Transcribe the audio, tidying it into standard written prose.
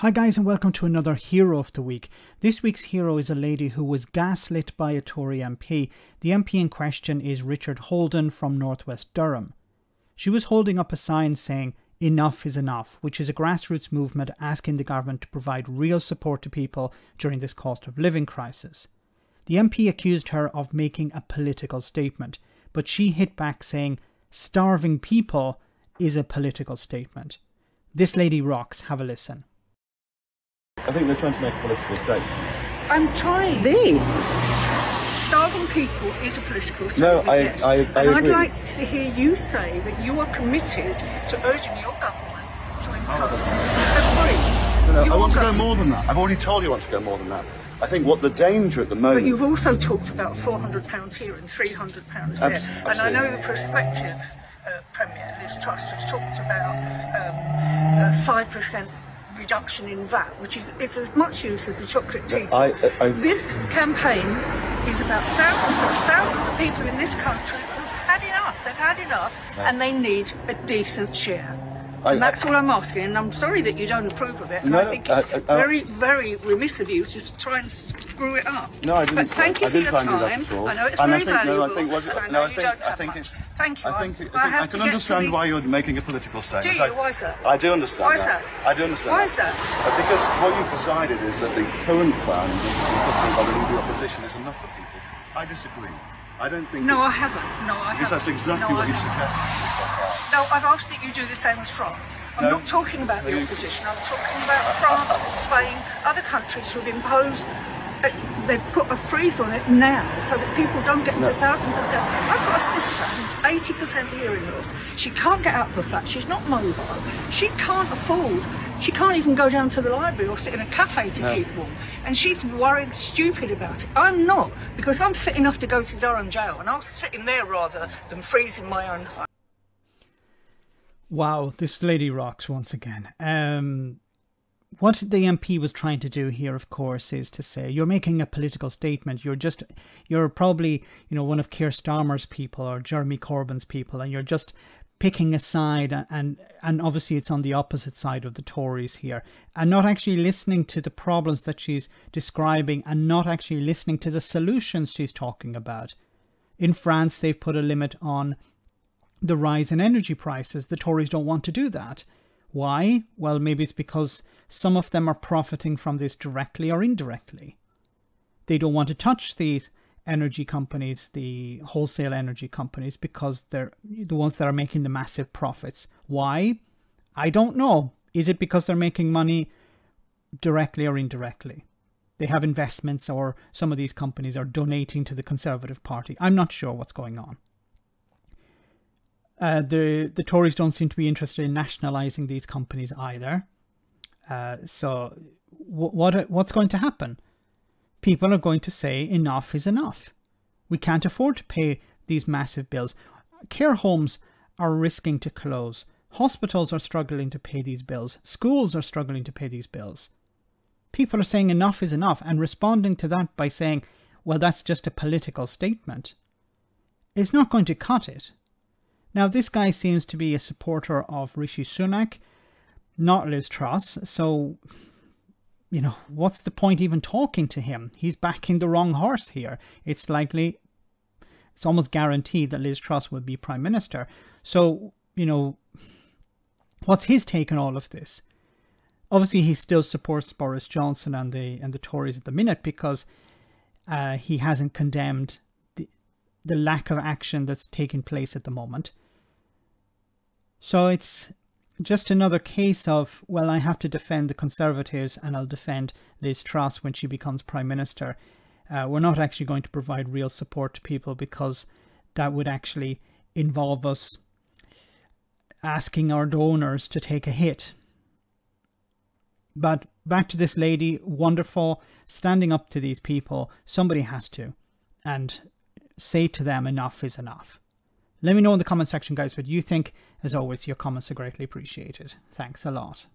Hi guys, and welcome to another Hero of the Week. This week's hero is a lady who was gaslit by a Tory MP. The MP in question is Richard Holden from Northwest Durham. She was holding up a sign saying, "Enough is enough," which is a grassroots movement asking the government to provide real support to people during this cost of living crisis. The MP accused her of making a political statement, but she hit back saying, "Starving people is a political statement." This lady rocks. Have a listen. I think they're trying to make a political statement. I'm trying. Starving people is a political statement. No, yes. I and agree. I'd like to hear you say that you are committed to urging your government to impose a free. No, I want to go more than that. I've already told you I want to go more than that. I think what the danger at the moment... But you've also talked about £400 here and £300 there. Absolutely. And I know the prospective Premier, Liz Truss, has talked about 5% reduction in VAT, which is as much use as a chocolate tea. This campaign is about thousands of people in this country who've had enough. They've had enough, and they need a decent share. And that's all I'm asking, and I'm sorry that you don't approve of it. And I think it's very, very remiss of you to try and screw it up. No, I didn't. But thank you for your time. I know it's very valuable. I can understand why you're making a political statement. Do you? Why is that? I do understand. Why is that? I do understand. Why is that? Because what you've decided is that the current plan, by the leader of the opposition, is enough for people. I disagree. I don't think. No, I haven't. No, I haven't. Because that's exactly what you suggested so far. No, I've asked that you do the same as France. I'm not talking about the opposition. I'm talking about France, Spain, other countries who've imposed. They've put a freeze on it now, so that people don't get into thousands of debt. I've got a sister who's 80% hearing loss. She can't get out of her flat. She's not mobile. She can't afford. She can't even go down to the library or sit in a cafe to keep warm. And she's worried stupid about it. I'm not, because I'm fit enough to go to Durham jail, and I'll sit in there rather than freeze in my own home. Wow, this lady rocks once again. What the MP was trying to do here, of course, is to say, you're making a political statement. You're probably, one of Keir Starmer's people or Jeremy Corbyn's people, and you're just picking a side, and obviously it's on the opposite side of the Tories here, and not actually listening to the problems that she's describing, and not actually listening to the solutions she's talking about. In France, they've put a limit on the rise in energy prices. The Tories don't want to do that. Why? Well, maybe it's because some of them are profiting from this directly or indirectly. They don't want to touch these energy companies, the wholesale energy companies, because they're the ones that are making the massive profits. Why? I don't know. Is it because they're making money directly or indirectly? They have investments, or some of these companies are donating to the Conservative Party. I'm not sure what's going on. The Tories don't seem to be interested in nationalising these companies either. So what's going to happen? People are going to say enough is enough. We can't afford to pay these massive bills. Care homes are risking to close. Hospitals are struggling to pay these bills. Schools are struggling to pay these bills. People are saying enough is enough, and responding to that by saying, well, that's just a political statement, is not going to cut it. Now, this guy seems to be a supporter of Rishi Sunak, not Liz Truss, so, what's the point even talking to him? He's backing the wrong horse here. It's almost guaranteed that Liz Truss will be Prime Minister. So, what's his take on all of this? Obviously, he still supports Boris Johnson and the Tories at the minute, because he hasn't condemned the lack of action that's taking place at the moment. So it's just another case of, well, I have to defend the Conservatives and I'll defend Liz Truss when she becomes Prime Minister. We're not actually going to provide real support to people, because that would actually involve us asking our donors to take a hit. But back to this lady, wonderful, standing up to these people. Somebody has to, and say to them, enough is enough. Let me know in the comment section, guys, what you think. As always, your comments are greatly appreciated. Thanks a lot.